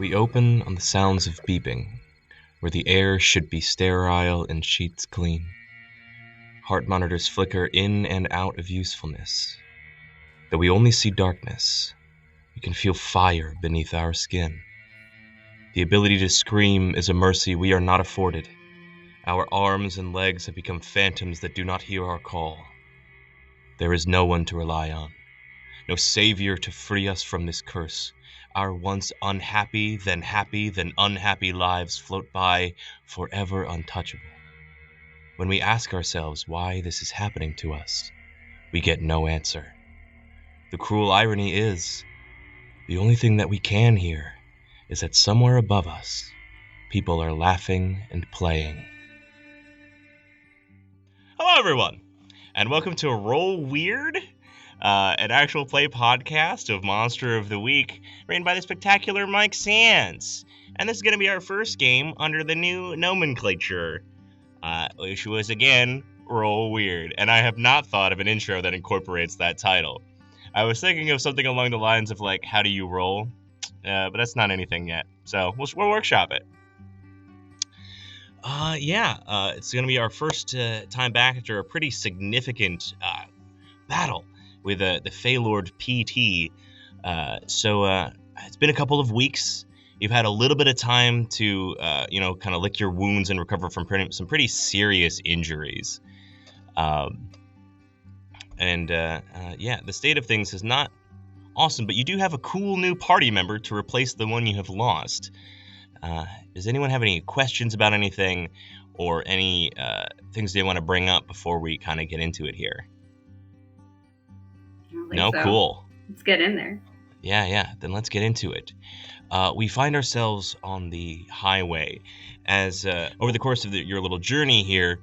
We open on the sounds of beeping, where the air should be sterile and sheets clean. Heart monitors flicker in and out of usefulness. Though we only see darkness, we can feel fire beneath our skin. The ability to scream is a mercy we are not afforded. Our arms and legs have become phantoms that do not hear our call. There is no one to rely on, no savior to free us from this curse. Our once unhappy, then unhappy lives float by, forever untouchable. When we ask ourselves why this is happening to us, we get no answer. The cruel irony is, the only thing that we can hear is that somewhere above us, people are laughing and playing. Hello, everyone, and welcome to Roll Weird, an actual play podcast of Monster of the Week, written by the spectacular Mike Sands. And this is going to be our first game under the new nomenclature, which was, again, Roll Weird. And I have not thought of an intro that incorporates that title. I was thinking of something along the lines of, like, how do you roll? But that's not anything yet. So we'll workshop it. It's going to be our first time back after a pretty significant battle with the Feylord PT. It's been a couple of weeks. You've had a little bit of time to, kind of lick your wounds and recover from some pretty serious injuries. The state of things is not awesome, but you do have a cool new party member to replace the one you have lost. Does anyone have any questions about anything or any things they want to bring up before we kind of get into it here? No, so. Cool. Let's get in there. Yeah. Then let's get into it. We find ourselves on the highway as over the course of your little journey here,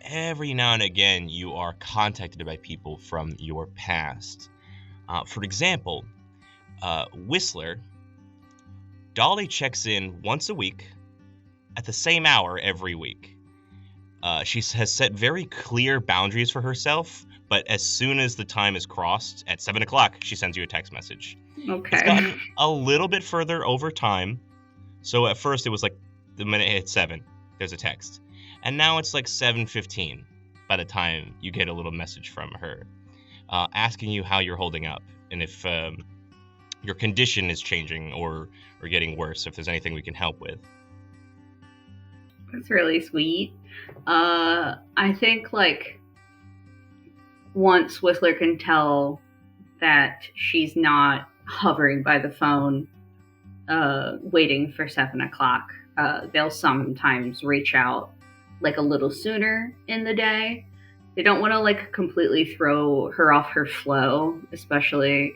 every now and again you are contacted by people from your past. For example, Whistler, Dolly checks in once a week at the same hour every week. She has set very clear boundaries for herself, but as soon as the time is crossed at 7 o'clock, she sends you a text message. Okay. It's gotten a little bit further over time. So at first it was like the minute it hit 7, there's a text. And now it's like 7:15 by the time you get a little message from her asking you how you're holding up and if your condition is changing or getting worse, if there's anything we can help with. That's really sweet. I think, once Whistler can tell that she's not hovering by the phone, waiting for 7 o'clock, they'll sometimes reach out, a little sooner in the day. They don't want to, completely throw her off her flow, especially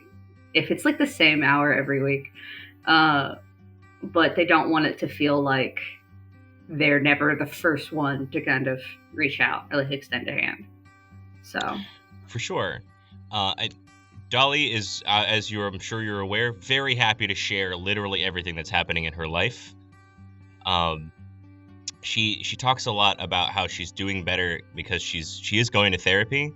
if it's, the same hour every week. But they don't want it to feel like they're never the first one to kind of reach out or, extend a hand. So. For sure. Dolly is, as I'm sure you're aware, very happy to share literally everything that's happening in her life. She talks a lot about how she's doing better because she is going to therapy,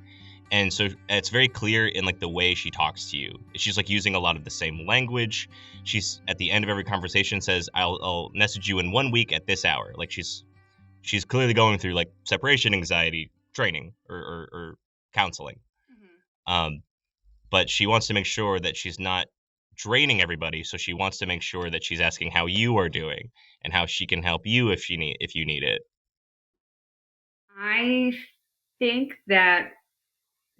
and so it's very clear in the way she talks to you. She's using a lot of the same language. She's at the end of every conversation says, "I'll message you in 1 week at this hour." She's clearly going through separation anxiety training or counseling. Mm-hmm. But she wants to make sure that she's not draining everybody, so she wants to make sure that she's asking how you are doing and how she can help you if you need it. I think that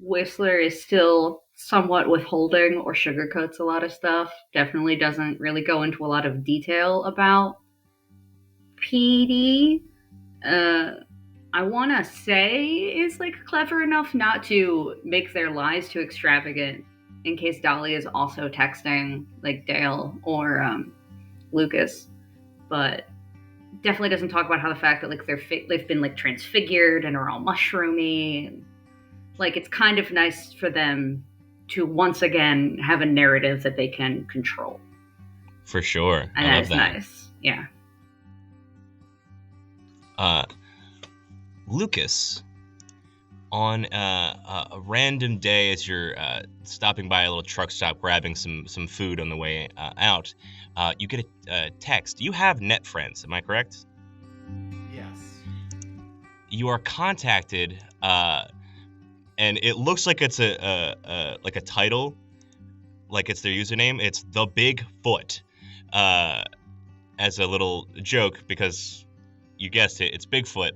Whistler is still somewhat withholding or sugarcoats a lot of stuff. Definitely doesn't really go into a lot of detail about PD. I want to say is clever enough not to make their lies too extravagant in case Dolly is also texting Dale or Lucas, but definitely doesn't talk about how the fact that they've been transfigured and are all mushroomy. And, it's kind of nice for them to once again have a narrative that they can control. For sure. And I love that. Nice. Yeah. Lucas, On a random day, as you're stopping by a little truck stop, grabbing some food on the way out, you get a text. You have net friends, am I correct? Yes. You are contacted, and it looks like it's a title, like it's their username. It's the Bigfoot, as a little joke because you guessed it, it's Bigfoot.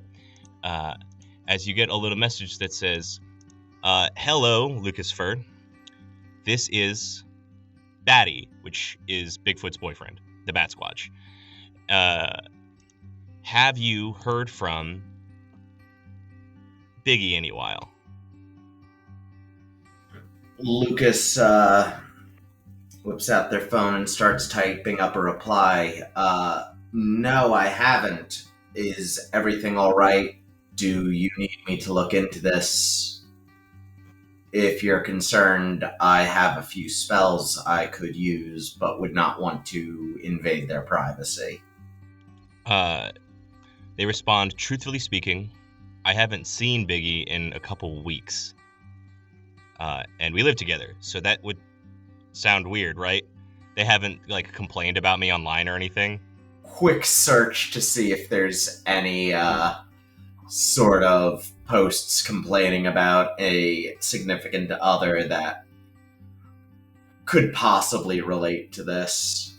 As you get a little message that says, hello, Lucas Fur. This is Batty, which is Bigfoot's boyfriend, the Bat Squatch. Have you heard from Biggie in a while? Lucas whips out their phone and starts typing up a reply. No, I haven't. Is everything all right? Do you need me to look into this? If you're concerned, I have a few spells I could use, but would not want to invade their privacy. They respond, truthfully speaking, I haven't seen Biggie in a couple weeks. And we live together, so that would sound weird, right? They haven't, complained about me online or anything? Quick search to see if there's any, sort of posts complaining about a significant other that could possibly relate to this.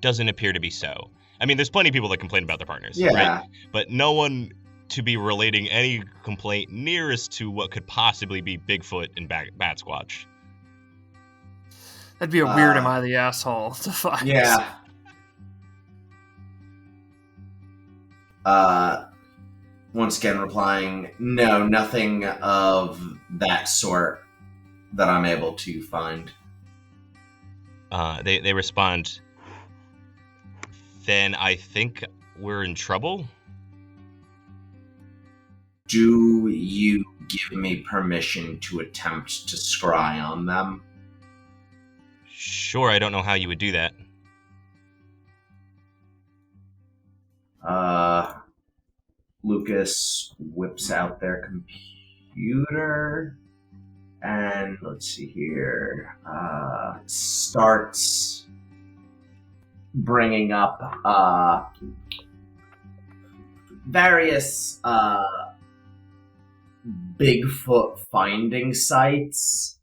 Doesn't appear to be so. I mean, there's plenty of people that complain about their partners, yeah, right? But no one to be relating any complaint nearest to what could possibly be Bigfoot and Bat Squatch. That'd be a weird am I the asshole to find. Yeah. Once again replying, no, nothing of that sort that I'm able to find. They respond, then I think we're in trouble? Do you give me permission to attempt to scry on them? Sure, I don't know how you would do that. Lucas whips out their computer and let's see here, starts bringing up various Bigfoot finding sites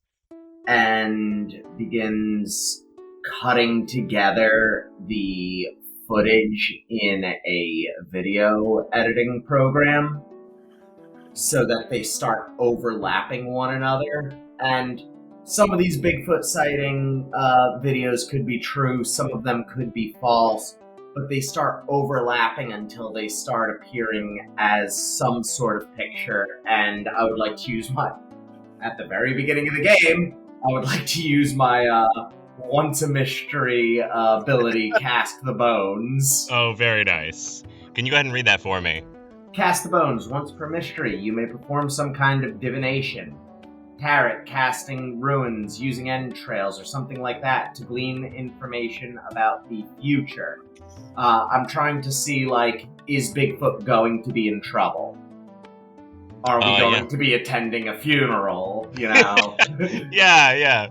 and begins cutting together the footage in a video editing program so that they start overlapping one another. And some of these Bigfoot sighting videos could be true, some of them could be false, but they start overlapping until they start appearing as some sort of picture. And I would like to use at the very beginning of the game, I would like to use my once a mystery ability, Cast the Bones. Oh, very nice. Can you go ahead and read that for me? Cast the Bones. Once per mystery, you may perform some kind of divination. Tarot, casting runes, using entrails, or something like that to glean information about the future. I'm trying to see, is Bigfoot going to be in trouble? Are we going to be attending a funeral, Yeah.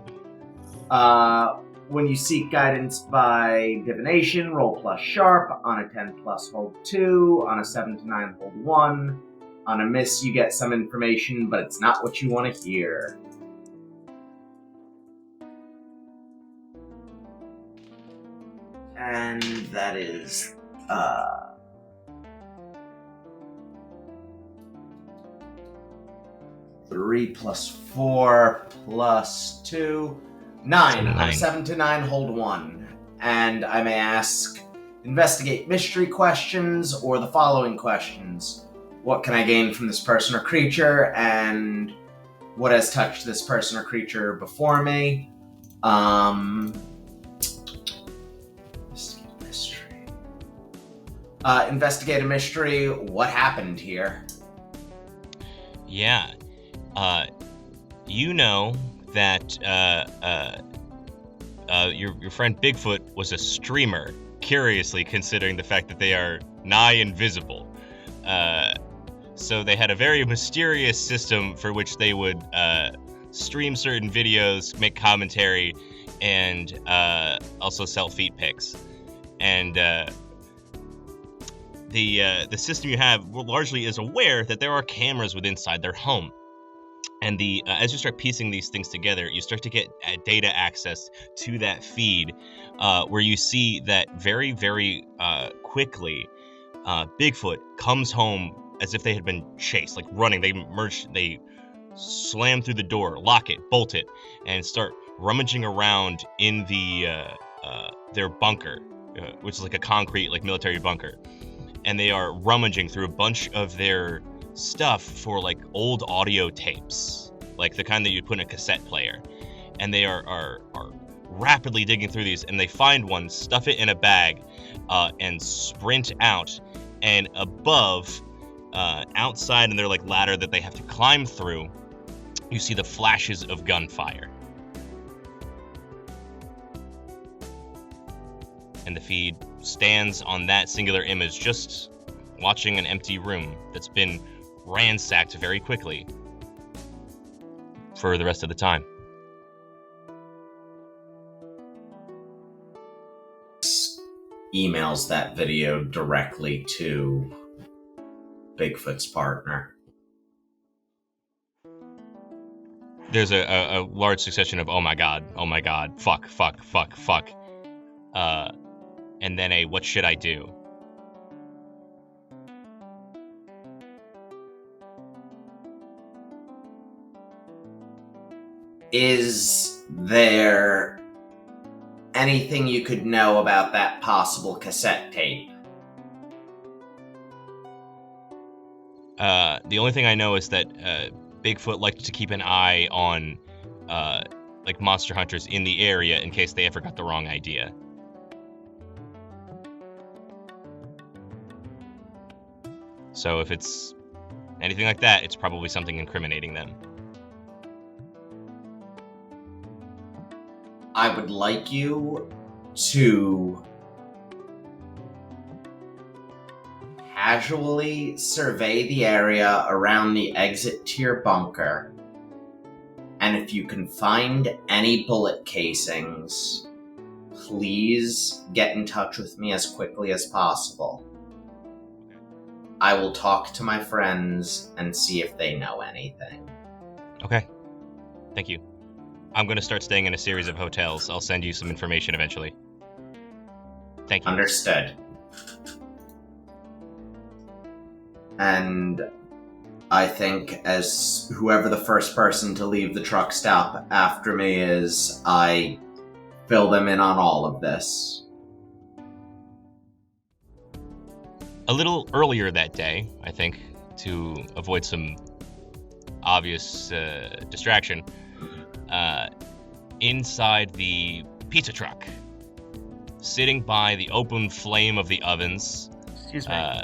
When you seek guidance by divination, roll plus sharp. On a 10 plus, hold 2. On a 7 to 9, hold 1. On a miss, you get some information, but it's not what you want to hear. And that is, 3 plus 4 plus 2. 9. On a 7 to 9, hold 1. And I may ask, investigate mystery questions or the following questions. What can I gain from this person or creature? And what has touched this person or creature before me? Investigate a mystery. Investigate a mystery. What happened here? Yeah. You know that your friend Bigfoot was a streamer, curiously considering the fact that they are nigh invisible. So they had a very mysterious system for which they would stream certain videos, make commentary, and also sell feet pics. And the system you have largely is aware that there are cameras within inside their home. And as you start piecing these things together, you start to get data access to that feed, where you see that very, very quickly, Bigfoot comes home as if they had been chased, like running. They slam through the door, lock it, bolt it, and start rummaging around in their bunker, which is like a concrete, like military bunker. And they are rummaging through a bunch of their stuff for like old audio tapes, like the kind that you put in a cassette player. And they are rapidly digging through these, and they find one, stuff it in a bag, and sprint out. And above, outside in their like ladder that they have to climb through, you see the flashes of gunfire. And the feed stands on that singular image, just watching an empty room that's been ransacked very quickly for the rest of the time. Emails that video directly to Bigfoot's partner. There's a large succession of oh my god, fuck, and then a what should I do? Is there anything you could know about that possible cassette tape? The only thing I know is that Bigfoot liked to keep an eye on like monster hunters in the area in case they ever got the wrong idea. So if it's anything like that, it's probably something incriminating them. I would like you to casually survey the area around the exit to your bunker, and if you can find any bullet casings, please get in touch with me as quickly as possible. I will talk to my friends and see if they know anything. Okay. Thank you. I'm going to start staying in a series of hotels. I'll send you some information eventually. Thank you. Understood. And I think as whoever the first person to leave the truck stop after me is, I fill them in on all of this. A little earlier that day, I think, to avoid some obvious distraction, inside the pizza truck, sitting by the open flame of the ovens. Excuse me.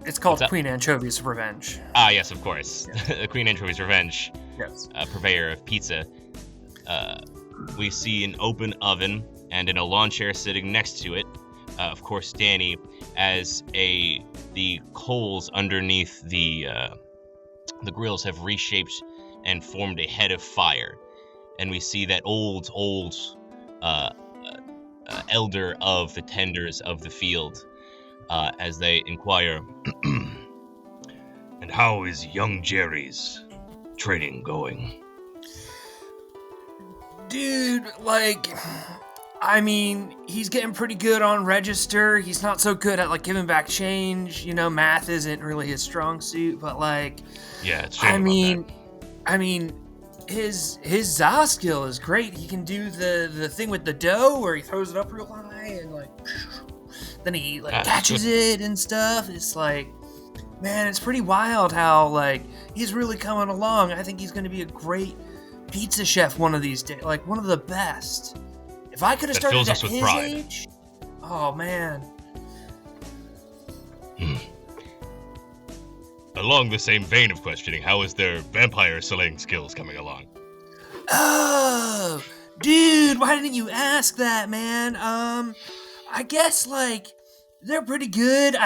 It's called Queen Anchovy's Revenge. Ah, yes, of course. Yeah. Queen Anchovy's Revenge. Yes. Purveyor of pizza. We see an open oven, and in a lawn chair sitting next to it, of course, Danny, as the coals underneath the grills have reshaped and formed a head of fire. And we see that old elder of the tenders of the field, as they inquire, and how is young Jerry's training going? Dude, he's getting pretty good on register. He's not so good at, giving back change. Math isn't really his strong suit, but, Yeah, it's true. His za skill is great. He can do the thing with the dough where he throws it up real high and, then he, catches it and stuff. It's man, it's pretty wild how, he's really coming along. I think he's going to be a great pizza chef one of these days. One of the best. If I could have started at his age, oh man. Along the same vein of questioning, how is their vampire slaying skills coming along? Oh, dude, why didn't you ask that, man? I guess, they're pretty good.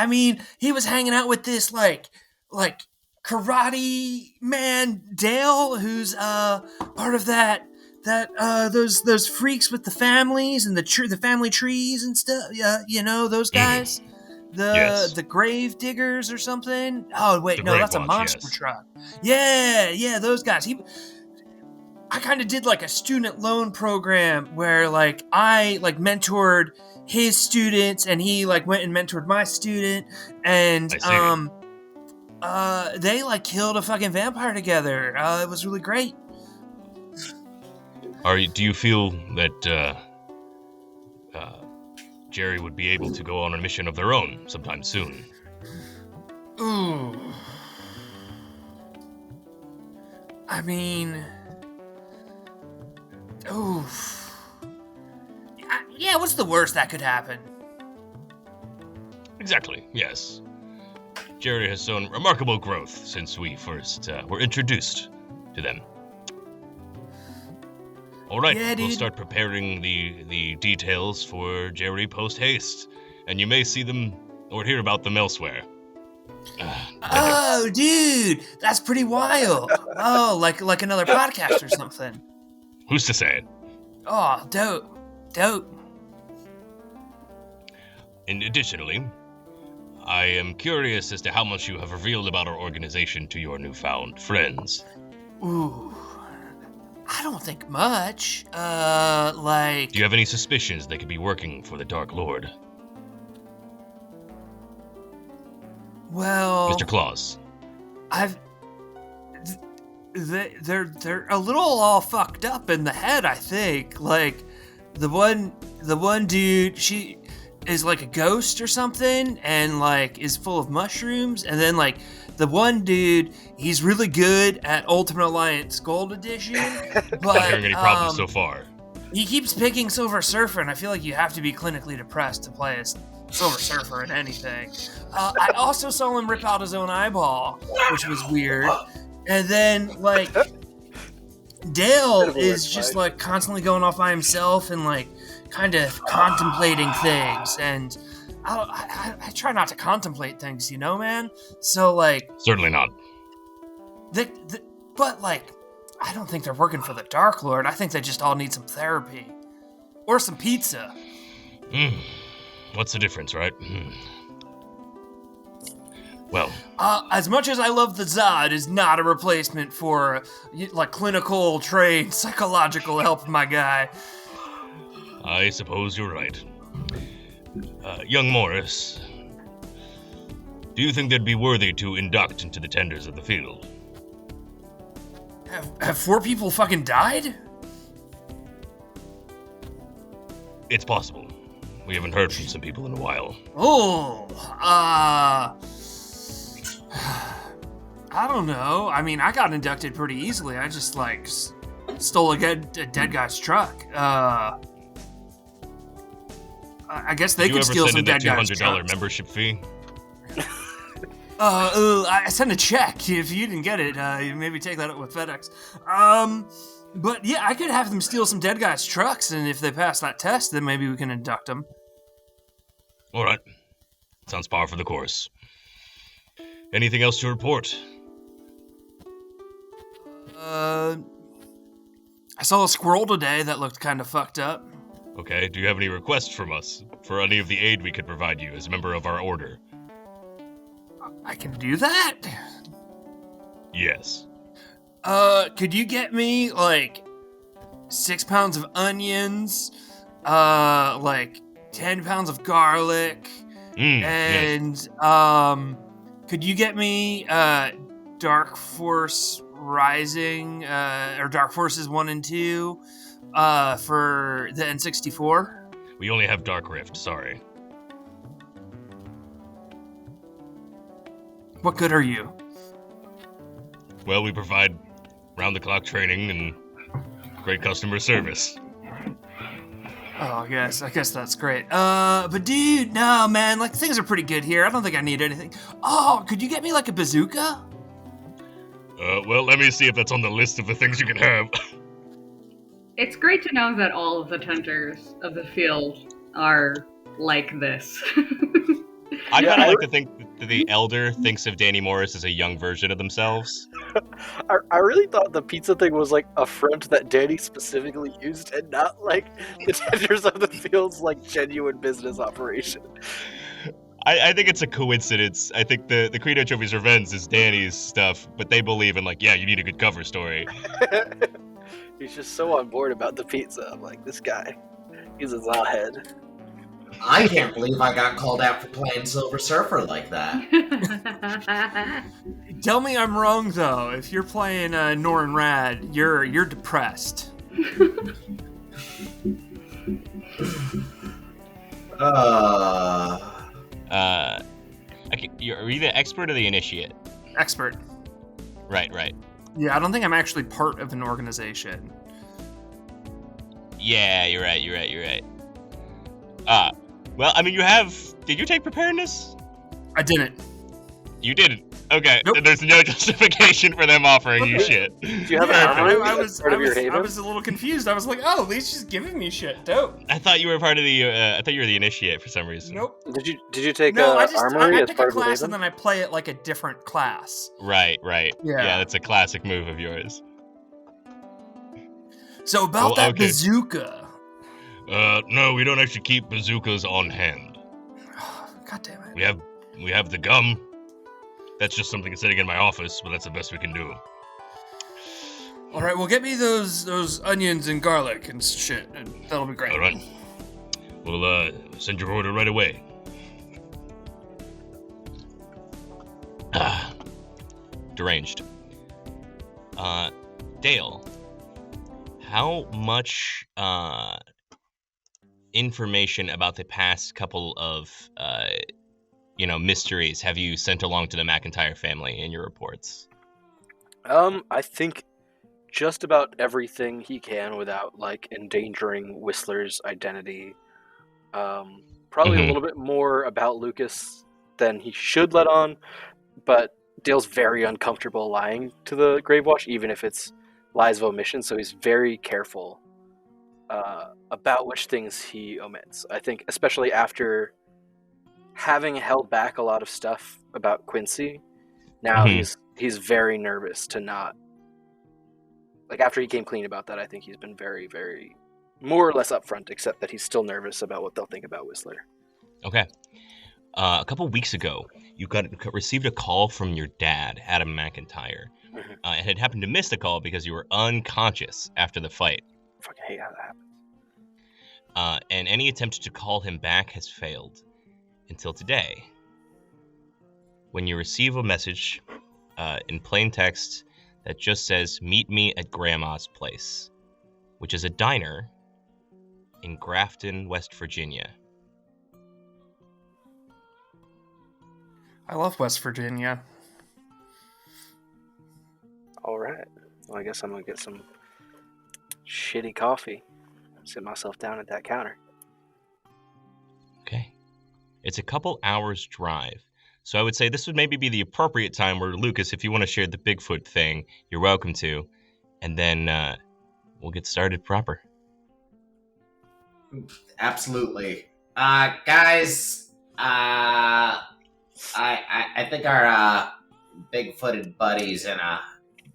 He was hanging out with this, like karate man Dale, who's part of those freaks with the families and the family trees and stuff. Yeah, those guys. Yes. The grave diggers or something. Oh wait, The no, Grave that's a Watch, monster yes. truck. Yeah, those guys. I kind of did like a student loan program where like I like mentored his students and he like went and mentored my student and I see. they like killed a fucking vampire together. It was really great. Do you feel that Jerry would be able to go on a mission of their own sometime soon? Ooh. I mean, oof. Yeah, what's the worst that could happen? Exactly, yes. Jerry has shown remarkable growth since we first were introduced to them. All right, Yeah, we'll dude. start preparing the details for Jerry post-haste, and you may see them or hear about them elsewhere. Oh, dude, that's pretty wild. Oh, like another podcast or something. Who's to say? Oh, dope. And additionally, I am curious as to how much you have revealed about our organization to your newfound friends. Ooh, I don't think much. Like... Do you have any suspicions they could be working for the Dark Lord? Well... Mr. Claus. They're a little all fucked up in the head, I think. Like, the one dude, she is like a ghost or something, and like is full of mushrooms, and then like the one dude, he's really good at Ultimate Alliance Gold Edition, but Not hearing any problems so far. he keeps picking Silver Surfer, and I feel like you have to be clinically depressed to play as Silver Surfer in anything. I also saw him rip out his own eyeball, which was weird. And then, like, Dale is just, like, constantly going off by himself and, like, kind of contemplating things. And I try not to contemplate things, man? So, like... Certainly not. But, like, I don't think they're working for the Dark Lord. I think they just all need some therapy. Or some pizza. What's the difference, right? Well, as much as I love the Zod, is not a replacement for like clinical trained psychological help, my guy. I suppose you're right. Young Morris, do you think they'd be worthy to induct into the tenders of the field? Have 4 people fucking died? It's possible. We haven't heard from some people in a while. Oh, I don't know. I mean, I got inducted pretty easily. I just, like, stole a dead guy's truck. I guess they could steal some dead guy's truck. Did you ever send in that $200 membership fee? I sent a check. If you didn't get it, maybe take that up with FedEx. But yeah, I could have them steal some dead guys' trucks, and if they pass that test, then maybe we can induct them. All right. Sounds par for the course. Anything else to report? I saw a squirrel today that looked kind of fucked up. Okay, do you have any requests from us for any of the aid we could provide you as a member of our order? I can do that? Yes. Could you get me, like, 6 pounds of onions, like, 10 pounds of garlic, and, yes. Could you get me, Dark Force Rising, or Dark Forces 1 and 2, for the N64? We only have Dark Rift, sorry. What good are you? Well, we provide round-the-clock training and great customer service. Oh, I guess that's great. But dude, no, man, like, things are pretty good here. I don't think I need anything. Oh, could you get me, like, a bazooka? Well, let me see if that's on the list of the things you can have. It's great to know that all of the tenders of the field are like this. I kind of like to think that the elder thinks of Danny Morris as a young version of themselves. I really thought the pizza thing was like a front that Danny specifically used, and not like the Tenders of the Fields like genuine business operation. I think it's a coincidence. I think the Credo Trophies Revenge is Danny's stuff, but they believe in like, yeah, you need a good cover story. He's just so on board about the pizza. I'm like, this guy, he's a zawhead. I can't believe I got called out for playing Silver Surfer like that. Tell me I'm wrong though. If you're playing Norrin Rad, you're depressed. Are you the expert or the initiate? Expert. Right. Yeah, I don't think I'm actually part of an organization. Yeah, you're right. Well, I mean, did you take preparedness? I didn't. You didn't. Okay, Nope. then there's no justification for them offering you shit. Do you have an armory? I was Haven? a little confused. I was like, oh, at least she's giving me shit. Dope. I thought you were part of the. I thought you were the initiate for some reason. Nope. Did you take No, armory I as pick part a of the class Haven? and then I play it like a different class. Right. Yeah. That's a classic move of yours. So about that okay. bazooka. No, we don't actually keep bazookas on hand. God damn it. We have the gum. That's just something sitting in my office, but that's the best we can do. All right, well, get me those onions and garlic and shit, and that'll be great. All right. We'll send your order right away. Deranged. Dale, how much information about the past couple of mysteries have you sent along to the McIntyre family in your reports? I think just about everything he can without like endangering Whistler's identity. Probably a little bit more about Lucas than he should let on, but Dale's very uncomfortable lying to the Gravewatch, even if it's lies of omission, so he's very careful about which things he omits. I think especially after having held back a lot of stuff about Quincy, now he's very nervous to not, like, after he came clean about that, I think he's been very, very more or less upfront, except that he's still nervous about what they'll think about Whistler. Okay. A couple weeks ago, you received a call from your dad, Adam McIntyre, and had happened to miss the call because you were unconscious after the fight. I fucking hate how that happens. And any attempt to call him back has failed until today, when you receive a message in plain text that just says, "Meet me at Grandma's place," which is a diner in Grafton, West Virginia. I love West Virginia. All right. Well, I guess I'm going to get some shitty coffee. Sit myself down at that counter. Okay. It's a couple hours drive. So I would say this would maybe be the appropriate time where, Lucas, if you want to share the Bigfoot thing, you're welcome to. And then we'll get started proper. Absolutely. Guys, I think our big-footed buddy's in a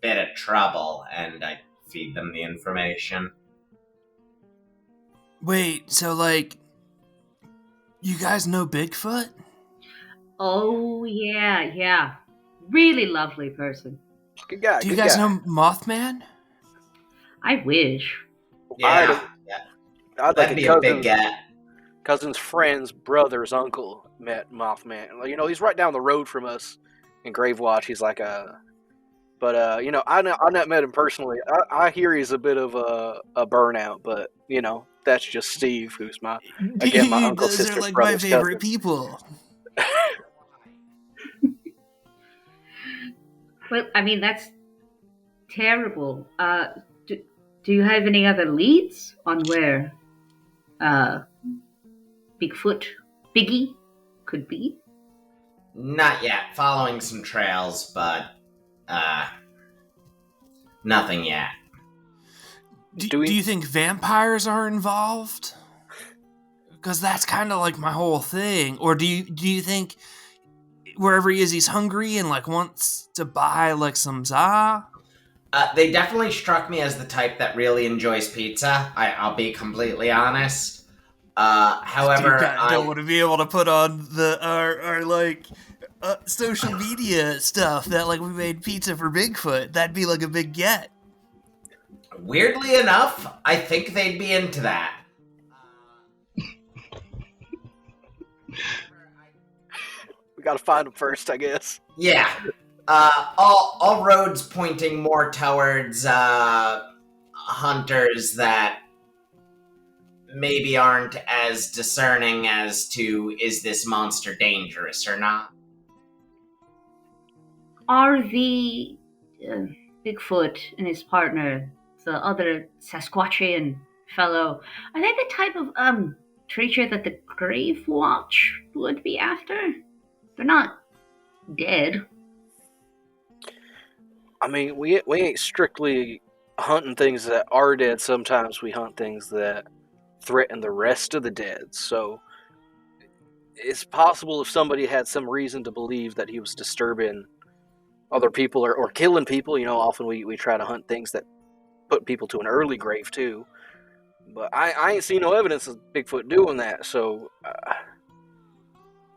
bit of trouble, and I feed them the information. Wait, so, like, you guys know Bigfoot? Oh, yeah. Really lovely person. Good guy. Do you guys know Mothman? I wish. Yeah. I'd That'd be a big guy. Cousin's friend's brother's uncle met Mothman. You know, he's right down the road from us in Gravewatch. He's like but I not met him personally. I hear he's a bit of a burnout, but that's just Steve, who's my uncle Those sister's are like brother's my favorite cousin. people. Well, I mean, that's terrible. Do you have any other leads on where Biggie could be? Not yet. Following some trails, but nothing yet. Do you think vampires are involved? Because that's kind of like my whole thing. Or do you think wherever he is, he's hungry and like wants to buy like some za? They definitely struck me as the type that really enjoys pizza. I'll be completely honest. However, don't want to be able to put on our like social media stuff that like we made pizza for Bigfoot. That'd be like a big get. Weirdly enough, I think they'd be into that. We gotta find them first, I guess. Yeah. All roads pointing more towards hunters that maybe aren't as discerning as to is this monster dangerous or not. Are the Bigfoot and his partner, the other Sasquatchian fellow, are they the type of creature that the Grave Watch would be after? They're not dead. I mean, we ain't strictly hunting things that are dead. Sometimes we hunt things that threaten the rest of the dead. So it's possible if somebody had some reason to believe that he was disturbing other people or killing people. Often we try to hunt things that put people to an early grave too. But I ain't seen no evidence of Bigfoot doing that. So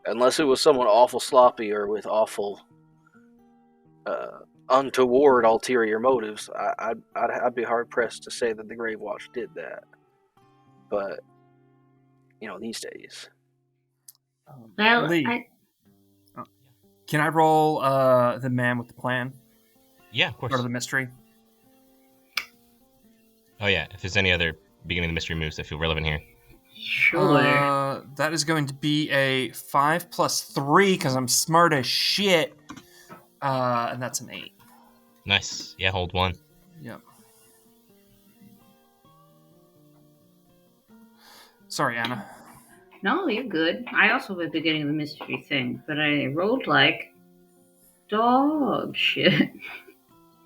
unless it was someone awful sloppy or with awful untoward ulterior motives, I'd be hard pressed to say that the Grave Watch did that. But these days. Well, Lee, can I roll the man with the plan? Yeah, of course. Or the mystery? Oh yeah, if there's any other beginning of the mystery moves that feel relevant here. Sure. That is going to be a 5 plus 3 because I'm smart as shit. And that's an 8. Nice. Yeah, hold 1. Yep. Sorry, Anna. No, you're good. I also was beginning of the mystery thing, but I rolled like dog shit.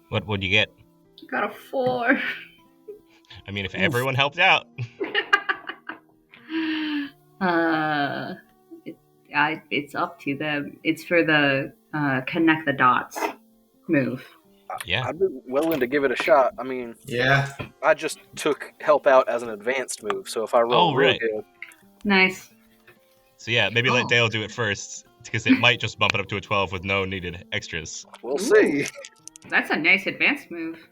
What'd you get? Got a 4. I mean, if everyone helped out. It's up to them. It's for the connect the dots move. Yeah. I'd be willing to give it a shot. I mean, Yeah. I just took help out as an advanced move, so if I roll real good. Nice. So yeah, maybe let Dale do it first, because it might just bump it up to a 12 with no needed extras. We'll see. That's a nice advanced move.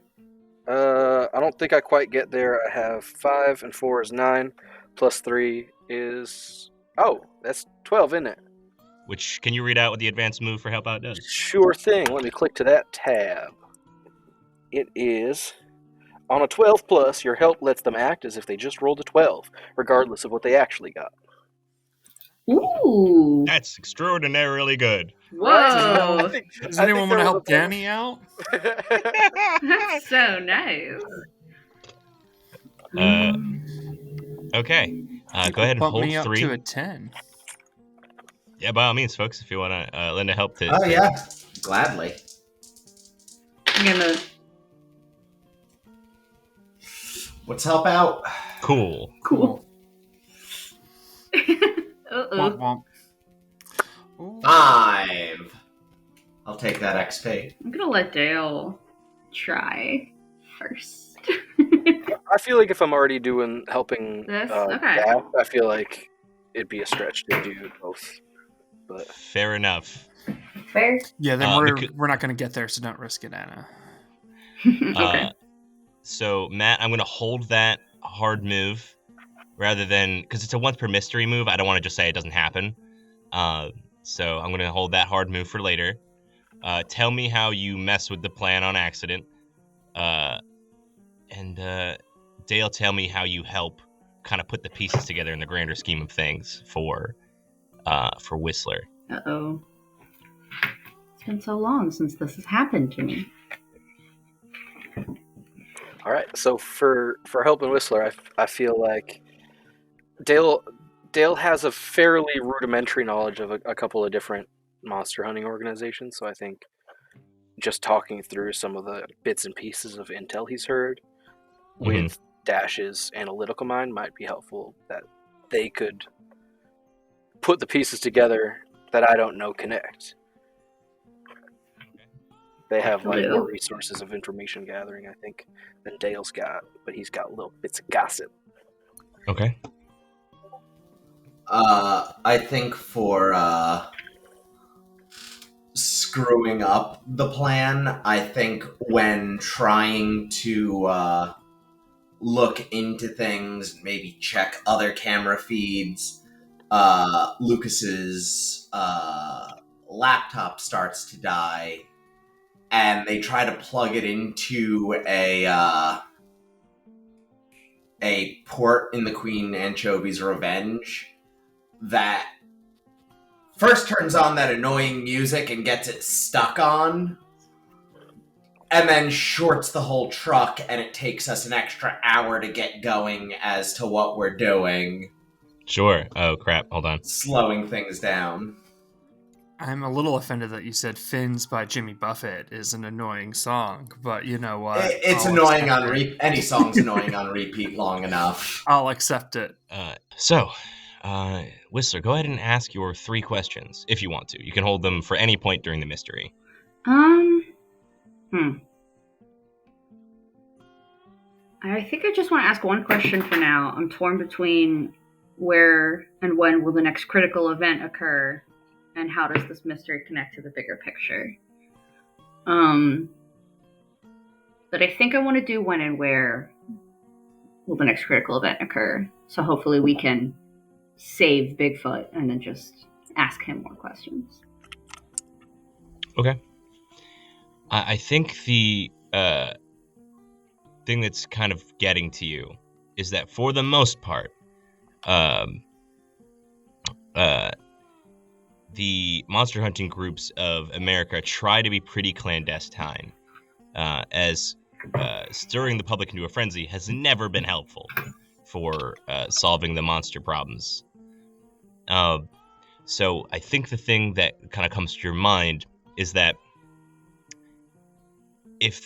I don't think I quite get there. I have 5 and 4 is 9, plus 3 is... Oh, that's 12, isn't it? Which, can you read out what the advanced move for help out does? Sure thing. Let me click to that tab. It is... On a 12 plus, your help lets them act as if they just rolled a 12, regardless of what they actually got. Ooh. That's extraordinarily good. Whoa. Does anyone want to help Danny out? That's so nice. Okay. Go ahead and Bump hold me up 3. to a 10. Yeah, by all means, folks, if you want to lend a help to... Oh, yeah. Gladly. I'm gonna... Let's help out. Cool. Uh-oh. Womp womp. 5. I'll take that XP. I'm gonna let Dale try first. I feel like if I'm already helping This? Okay. Dad, I feel like it'd be a stretch to do both. But Fair enough. Fair. Yeah, then we're not going to get there, so don't risk it, Anna. Okay. So, Matt, I'm going to hold that hard move rather than... Because it's a once per mystery move, I don't want to just say it doesn't happen. So I'm going to hold that hard move for later. Tell me how you mess with the plan on accident. And Dale, tell me how you help kind of put the pieces together in the grander scheme of things for Whistler. Uh-oh. It's been so long since this has happened to me. all right, so for helping Whistler, I feel like Dale has a fairly rudimentary knowledge of a couple of different monster hunting organizations, so I think just talking through some of the bits and pieces of intel he's heard with Dash's analytical mind might be helpful, that they could put the pieces together that I don't know connect. They have like more resources of information gathering, I think, than Dale's got, but he's got little bits of gossip. Okay. I think for screwing up the plan, I think when trying to look into things, maybe check other camera feeds, Lucas's laptop starts to die, and they try to plug it into a port in the Queen Anchovy's Revenge that first turns on that annoying music and gets it stuck on, and then shorts the whole truck, and it takes us an extra hour to get going as to what we're doing. Sure. Oh, crap. Hold on. Slowing things down. I'm a little offended that you said Fins by Jimmy Buffett is an annoying song, but you know what? It's annoying on repeat. Any song's annoying on repeat long enough. I'll accept it. Whistler, go ahead and ask your 3 questions, if you want to. You can hold them for any point during the mystery. I think I just want to ask one question for now. I'm torn between where and when will the next critical event occur, and how does this mystery connect to the bigger picture? But I think I want to do when and where will the next critical event occur. So hopefully we can save Bigfoot and then just ask him more questions. Okay. I think the thing that's kind of getting to you is that for the most part, the monster hunting groups of America try to be pretty clandestine, as stirring the public into a frenzy has never been helpful for solving the monster problems. So I think the thing that kind of comes to your mind is that it's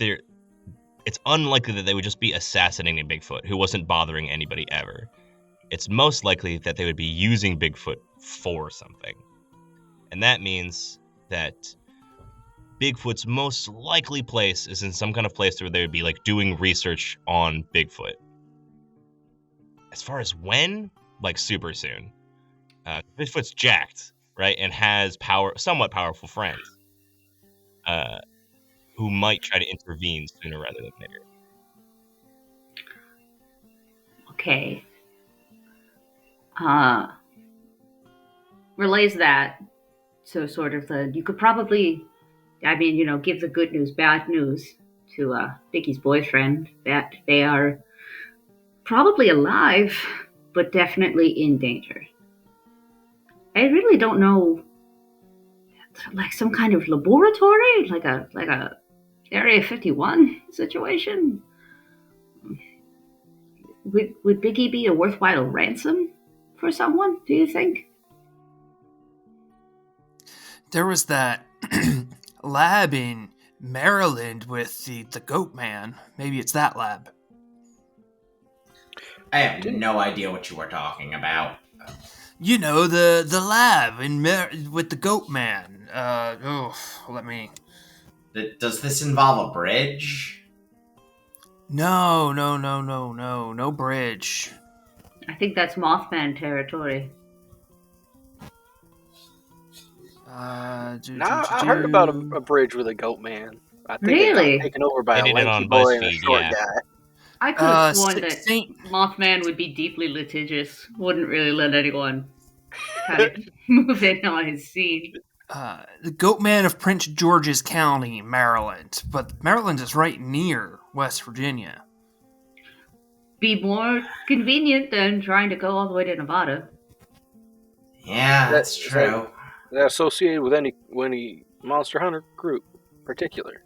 unlikely that they would just be assassinating Bigfoot, who wasn't bothering anybody ever. It's most likely that they would be using Bigfoot for something. And that means that Bigfoot's most likely place is in some kind of place where they would be like doing research on Bigfoot. As far as when, like super soon. Bigfoot's jacked, right? And has somewhat powerful friends. Who might try to intervene sooner rather than later. Okay. Relays that. So sort of you could probably, give the good news, bad news to Vicky's boyfriend that they are probably alive, but definitely in danger. I really don't know, like some kind of laboratory, like a Area 51 situation. Would Biggie be a worthwhile ransom for someone, do you think? There was that lab in Maryland with the goat man. Maybe it's that lab. I have no idea what you were talking about. You know, the lab with the goat man. Does this involve a bridge? No bridge. I think that's Mothman territory. I heard about a bridge with a goat man. I think really? It got taken over by a lanky boy and a short guy. I could have sworn that Mothman would be deeply litigious, wouldn't really let anyone kind of move in on his scene. The goat man of Prince George's County, Maryland. But Maryland is right near West Virginia. Be more convenient than trying to go all the way to Nevada. Yeah, that's true. They're associated with any Monster Hunter group in particular.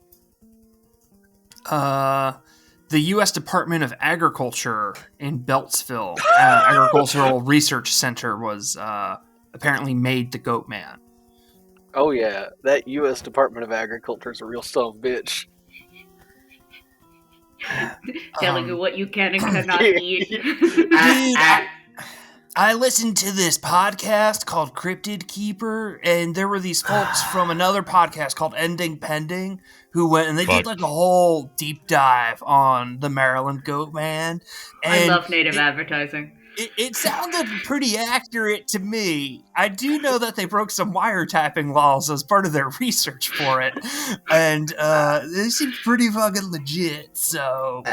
The U.S. Department of Agriculture in Beltsville Agricultural Research Center was apparently made the goat man. Oh yeah, that U.S. Department of Agriculture is a real son of a bitch. Telling you what you can and cannot eat. I listened to this podcast called Cryptid Keeper, and there were these folks from another podcast called Ending Pending who went and they did like a whole deep dive on the Maryland Goat Man. And I love native advertising. It sounded pretty accurate to me. I do know that they broke some wiretapping laws as part of their research for it, and they seemed pretty fucking legit. So,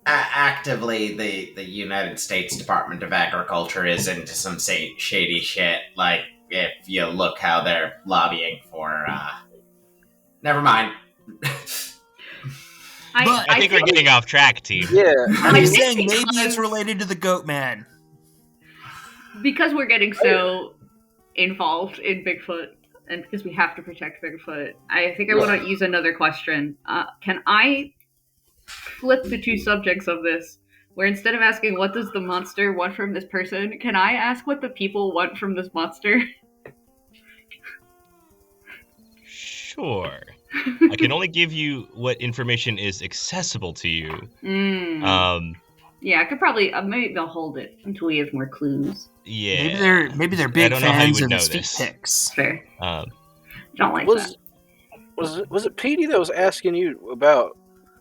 actively, the United States Department of Agriculture is into some shady shit. Like, if you look how they're lobbying for, never mind. I think we're getting off track, team. Yeah. I'm saying maybe it's related to the Goat Man. Because we're getting so involved in Bigfoot, and because we have to protect Bigfoot, I think I want to use another question. Can I flip the two subjects of this, where instead of asking what does the monster want from this person, can I ask what the people want from this monster? Sure. I can only give you what information is accessible to you. Yeah, I could probably maybe they'll hold it until we have more clues. Yeah, maybe they're big fans of the feet this. pics. Fair. Don't like was that. Was it Petey that was asking you about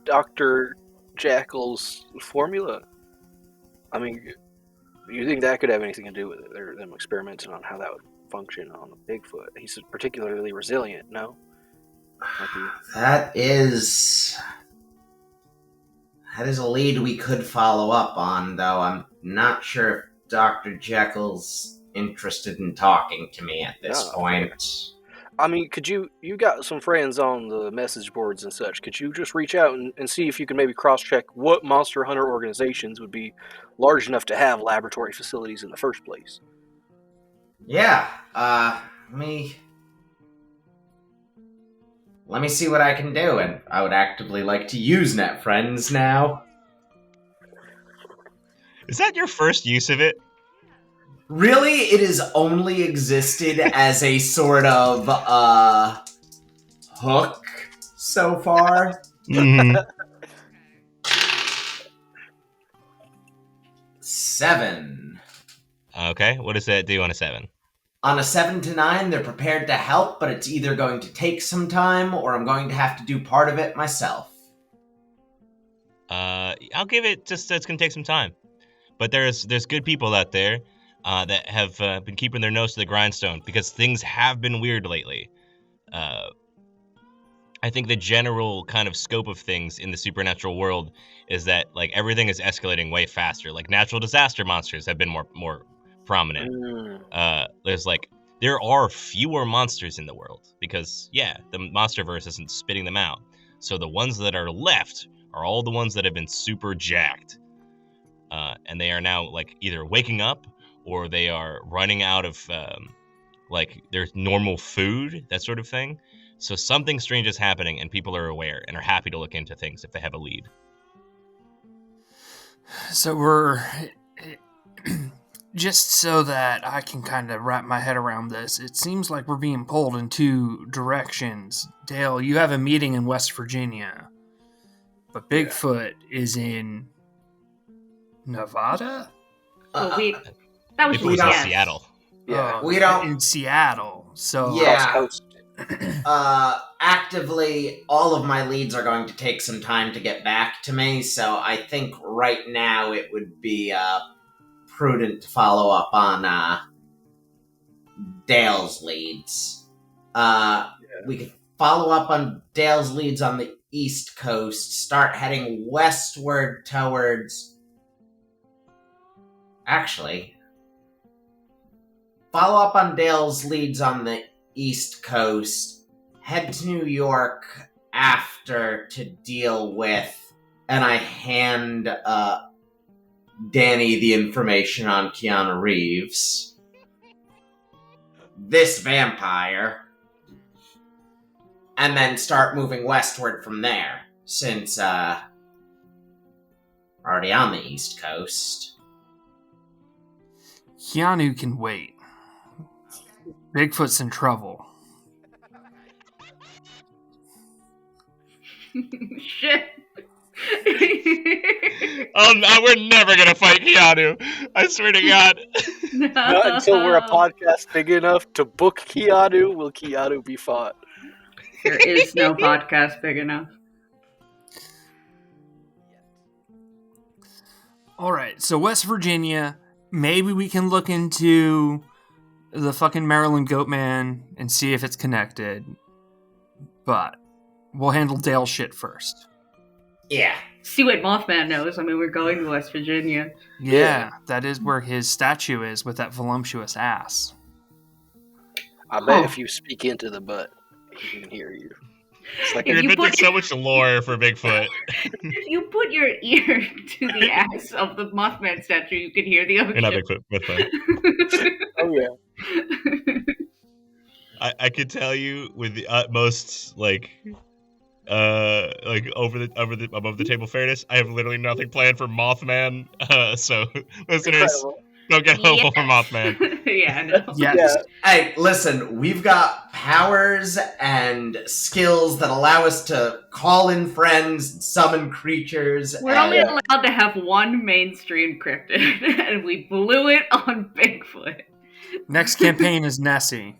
Dr. Jackal's formula? I mean, you think that could have anything to do with it? They're them experimenting on how that would function on a Bigfoot. He's particularly resilient, no? That is a lead we could follow up on, though I'm not sure if Dr. Jekyll's interested in talking to me at this point. I mean, could you got some friends on the message boards and such, could you just reach out and see if you can maybe cross-check what monster hunter organizations would be large enough to have laboratory facilities in the first place? Yeah, let me see what I can do, and I would actively like to use NetFriends now. Is that your first use of it? Really, it has only existed as a sort of, hook so far. Mm-hmm. 7. Okay, what does that do on a 7? On a 7 to 9, they're prepared to help, but it's either going to take some time, or I'm going to have to do part of it myself. I'll give it just it's going to take some time. But there's good people out there that have been keeping their nose to the grindstone, because things have been weird lately. I think the general kind of scope of things in the supernatural world is that, like, everything is escalating way faster. Like, natural disaster monsters have been more prominent. There are fewer monsters in the world because, the monsterverse isn't spitting them out. So the ones that are left are all the ones that have been super jacked. And they are now, like, either waking up or they are running out of, their normal food, that sort of thing. So something strange is happening and people are aware and are happy to look into things if they have a lead. So we're... Just so that I can kind of wrap my head around this, it seems like we're being pulled in two directions. Dale, you have a meeting in West Virginia, but Bigfoot is in Nevada? That was Bigfoot was in Seattle. Yeah, we don't in Seattle. So actively, all of my leads are going to take some time to get back to me. So I think right now it would be prudent to follow up on Dale's leads. We could follow up on Dale's leads on the East Coast, start heading westward towards... Actually, follow up on Dale's leads on the East Coast, head to New York after to deal with, and I hand Danny the information on Keanu Reeves, this vampire, and then start moving westward from there, since we're already on the East Coast. Keanu can wait. Bigfoot's in trouble. Shit. We're never gonna fight Keanu. I swear to God. Not until we're a podcast big enough to book Keanu will Keanu be fought. There is no podcast big enough. All right, so West Virginia, maybe we can look into the fucking Maryland Goatman and see if it's connected. But we'll handle Dale shit first. Yeah. See what Mothman knows. I mean, we're going to West Virginia. Yeah, that is where his statue is with that voluptuous ass. I bet if you speak into the butt, he can hear you. It's like You're inventing so much lore for Bigfoot. If you put your ear to the ass of the Mothman statue, you can hear the ocean. You're not Bigfoot. oh yeah. I could tell you with the utmost above the table fairness, I have literally nothing planned for Mothman. So listeners, Incredible. go get hopeful for Mothman. Yeah, I know. Yes. Yeah. Hey, listen, we've got powers and skills that allow us to call in friends, summon creatures. We're only allowed to have one mainstream cryptid, and we blew it on Bigfoot. Next campaign is Nessie.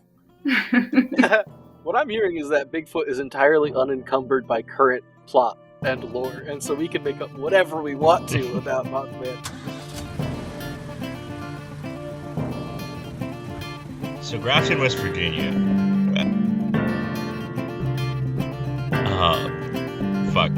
What I'm hearing is that Bigfoot is entirely unencumbered by current plot and lore, and so we can make up whatever we want to about Mothman. So Grafton, West Virginia. Fuck.